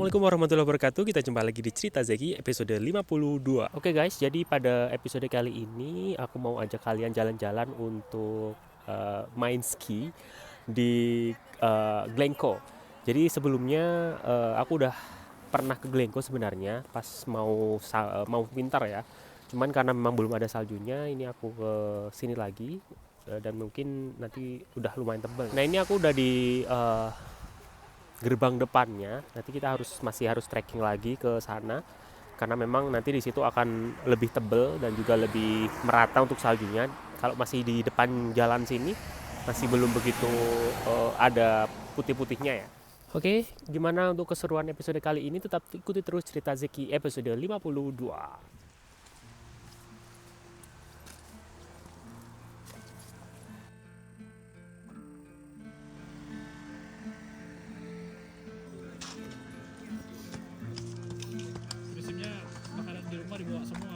Assalamualaikum warahmatullahi wabarakatuh. Kita jumpa lagi di Cerita Zeki episode 52. Oke guys, jadi pada episode kali ini aku mau ajak kalian jalan-jalan untuk main ski di Glengko. Jadi sebelumnya aku udah pernah ke Glengko sebenarnya pas mau winter ya. Cuman karena memang belum ada saljunya, ini aku ke sini lagi dan mungkin nanti udah lumayan tebal. Nah, ini aku udah di gerbang depannya. Nanti kita masih harus trekking lagi ke sana karena memang nanti di situ akan lebih tebel dan juga lebih merata untuk saljunya. Kalau masih di depan jalan sini masih belum begitu ada putih-putihnya ya. Oke, gimana untuk keseruan episode kali ini? Tetap ikuti terus Cerita Zeki episode 52. Prinsipnya makanan di rumah dibawa semua.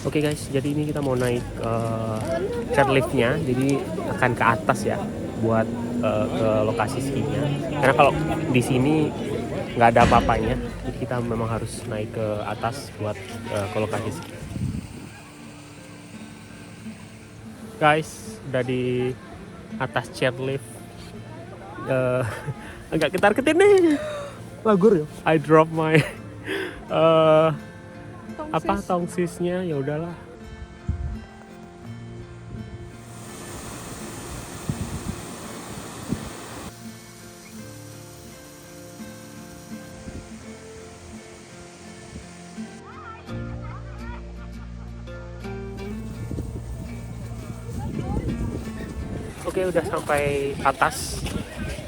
Oke guys, jadi ini kita mau naik chairliftnya, jadi akan ke atas ya, buat ke lokasi skinya. Karena kalau di sini nggak ada apa-apanya, jadi kita memang harus naik ke atas buat ke lokasi ski. Guys, udah di atas chairlift, agak ketar-ketir nih. Lagur ya. I drop my tongsisnya, ya udahlah. Oke, udah sampai atas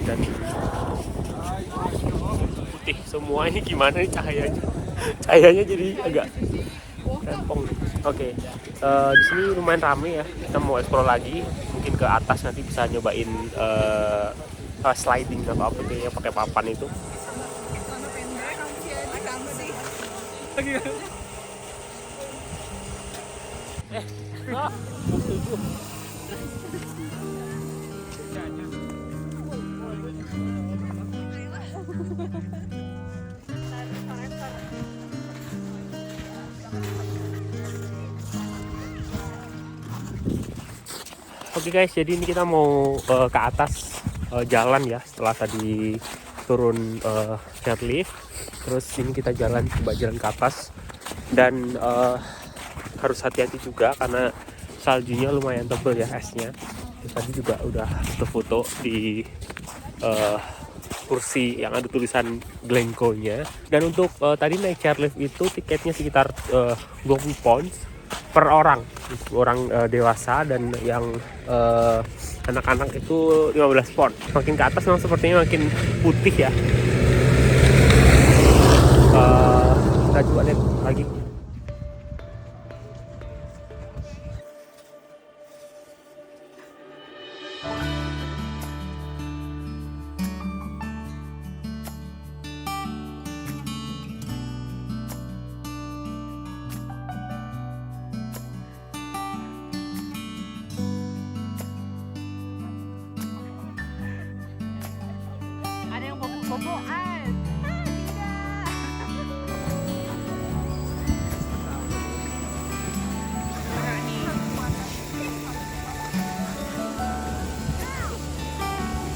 dan putih semua. Ini gimana nih cahayanya? Cahayanya jadi agak rempong. Oke, di sini lumayan rame ya. Kita mau explore lagi, mungkin ke atas nanti bisa nyobain sliding atau apa tuh yang pakai papan itu. Oke guys, jadi ini kita mau ke atas jalan ya, setelah tadi turun chairlift. Terus ini kita coba jalan ke atas dan harus hati-hati juga karena saljunya lumayan tebal ya, esnya. Terus tadi juga udah foto di kursi yang ada tulisan Glengko-nya. Dan untuk tadi naik chairlift itu tiketnya sekitar 20 pounds per orang dewasa, dan yang anak-anak itu 15 pound. Makin ke atas memang sepertinya makin putih ya. Kita coba lihat lagi. Ada yang bobo-boboan.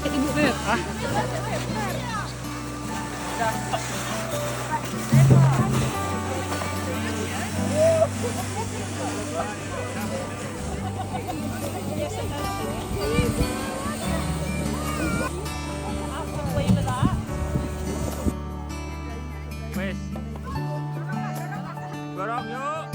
Ibu Beb. Wes, dorong yuk.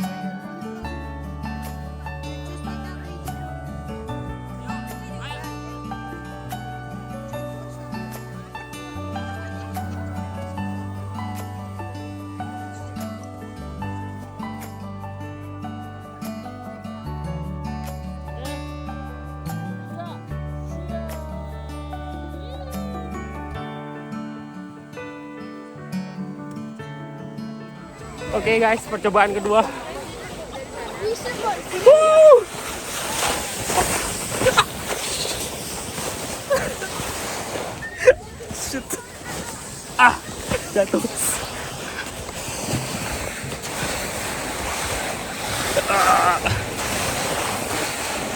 Oke guys, percobaan kedua. Shoot. Ah, jatuh.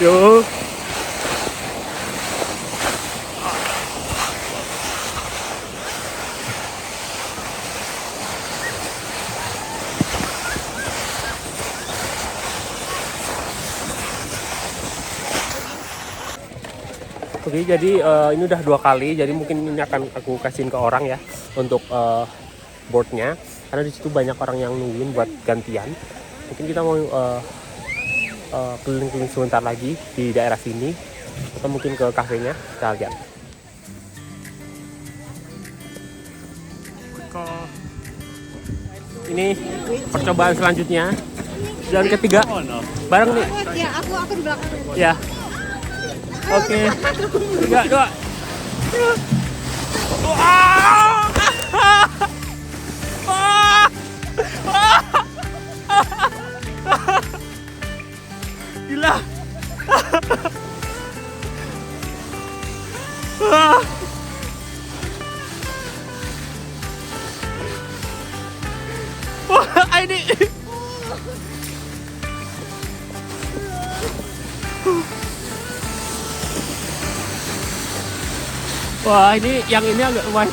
Yo. Oke, jadi ini udah 2 kali, jadi mungkin ini akan aku kasihin ke orang ya untuk boardnya, karena di situ banyak orang yang nungguin buat gantian. Mungkin kita mau keliling-keliling sebentar lagi di daerah sini, atau mungkin ke kafenya, kita lihat. Ini percobaan selanjutnya, jalan ketiga, bareng nih. Ya, aku di belakang. Ya. Oke. 3, 2. Wah! Gila. Wah, ini. Wah, ini yang ini agak lumayan.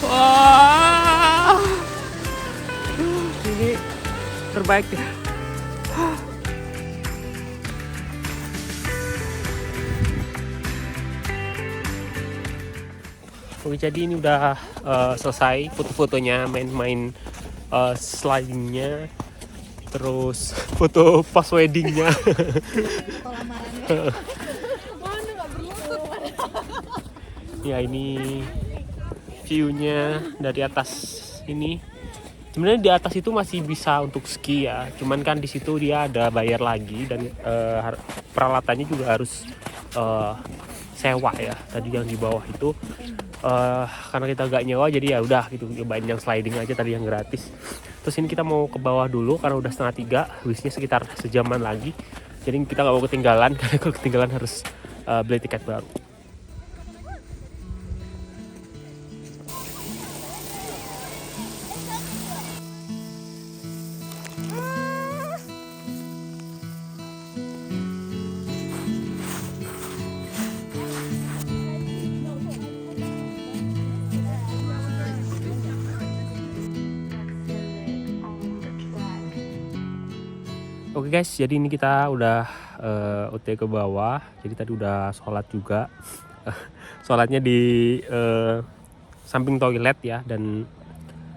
Wah, ini terbaik ya. Oke, jadi ini udah selesai foto-fotonya, main-main slidingnya, terus foto pas weddingnya. Ya, ini view-nya dari atas ini. Sebenarnya di atas itu masih bisa untuk ski ya, cuman kan di situ dia ada bayar lagi dan peralatannya juga harus sewa ya. Tadi yang di bawah itu karena kita nggak nyewa, jadi ya udah gitu, cobain yang sliding aja tadi yang gratis. Terus ini kita mau ke bawah dulu karena udah 2:30, habisnya sekitar sejaman lagi. Jadi kita nggak mau ketinggalan, karena kalau ketinggalan harus beli tiket baru. Oke guys, jadi ini kita udah OT ke bawah. Jadi tadi udah sholat juga. Sholatnya di samping toilet ya, dan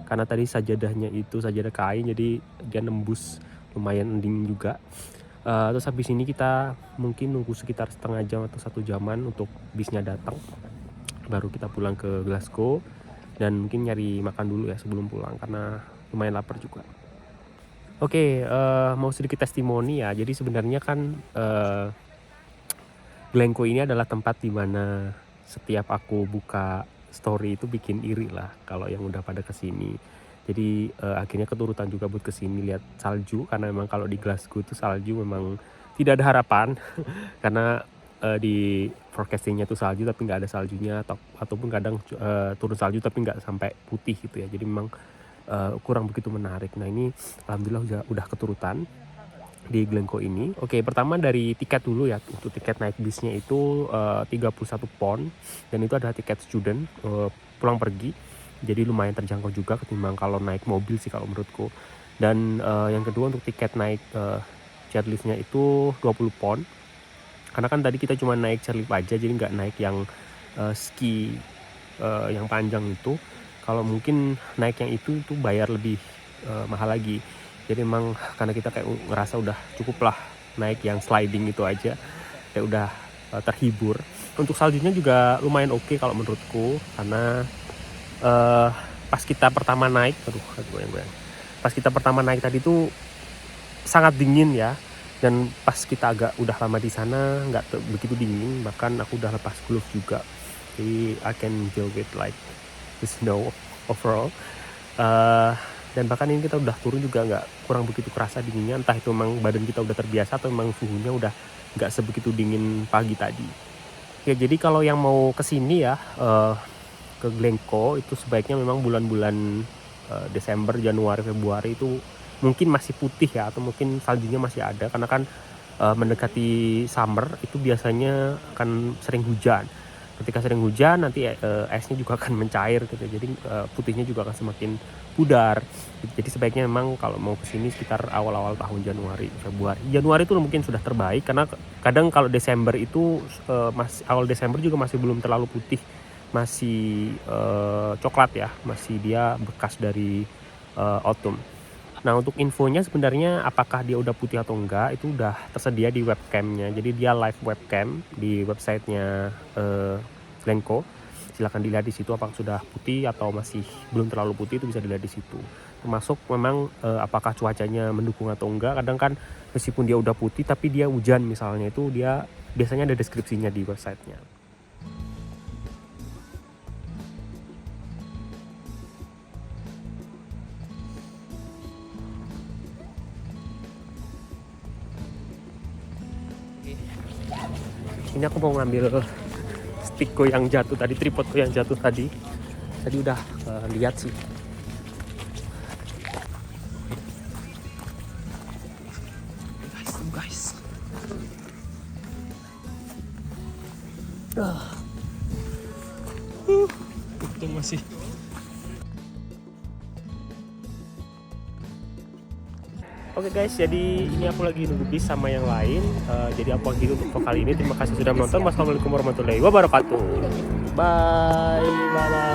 karena tadi sajadahnya itu sajadah kain, jadi dia nembus lumayan dingin juga. Terus habis ini kita mungkin nunggu sekitar setengah jam atau 1 jaman untuk bisnya datang, baru kita pulang ke Glasgow, dan mungkin nyari makan dulu ya sebelum pulang karena lumayan lapar juga. Oke, mau sedikit testimoni ya. Jadi sebenarnya kan Glencoe ini adalah tempat di mana setiap aku buka story itu bikin iri lah kalau yang udah pada kesini. Jadi akhirnya keturutan juga buat kesini lihat salju, karena memang kalau di Glasgow itu salju memang tidak ada harapan karena di forecastingnya tuh salju tapi nggak ada saljunya, ataupun kadang turun salju tapi nggak sampai putih gitu ya. Jadi memang kurang begitu menarik. Nah, ini alhamdulillah udah keturutan di Glencoe ini. Oke, pertama dari tiket dulu ya. Untuk tiket naik bisnya itu 31 pound, dan itu adalah tiket student pulang pergi. Jadi lumayan terjangkau juga ketimbang kalau naik mobil sih kalau menurutku. Dan yang kedua untuk tiket naik chairliftnya itu 20 pound. Karena kan tadi kita cuma naik chairlift aja, jadi nggak naik yang ski yang panjang itu. Kalau mungkin naik yang itu bayar lebih mahal lagi. Jadi memang karena kita kayak ngerasa udah cukup lah naik yang sliding itu aja, kayak udah terhibur. Untuk saljunya juga lumayan oke kalau menurutku, karena pas kita pertama naik, pas kita pertama naik tadi tuh sangat dingin ya. Dan pas kita agak udah lama di sana nggak begitu dingin, bahkan aku udah lepas glove juga. Jadi I can deal with like the snow overall. Dan bahkan ini kita udah turun juga kurang begitu kerasa dinginnya, entah itu memang badan kita udah terbiasa atau memang suhunya udah nggak sebegitu dingin pagi tadi. Ya jadi kalau yang mau kesini ya ke Glengko itu sebaiknya memang bulan-bulan Desember, Januari, Februari itu mungkin masih putih ya, atau mungkin saljunya masih ada, karena kan mendekati summer itu biasanya akan sering hujan. Ketika sering hujan nanti esnya juga akan mencair gitu, jadi putihnya juga akan semakin pudar. Jadi sebaiknya memang kalau mau kesini sekitar awal-awal tahun Januari, Februari. Januari itu mungkin sudah terbaik, karena kadang kalau Desember itu awal Desember juga masih belum terlalu putih, masih coklat ya, masih dia bekas dari autumn. Nah untuk infonya sebenarnya apakah dia udah putih atau enggak itu udah tersedia di webcamnya. Jadi dia live webcam di websitenya Glengko. Silahkan dilihat di situ apakah sudah putih atau masih belum terlalu putih, itu bisa dilihat di situ. Termasuk memang apakah cuacanya mendukung atau enggak. Kadang kan meskipun dia udah putih tapi dia hujan misalnya, itu dia biasanya ada deskripsinya di websitenya. Ini aku mau ngambil stickku yang jatuh tadi, tripodku yang jatuh tadi udah lihat sih. Guys. Itu masih. Oke guys, jadi ini aku lagi nunggu bis sama yang lain. Jadi aku akhiri untuk kali ini. Terima kasih sudah menonton. Wassalamualaikum warahmatullahi wabarakatuh. Bye.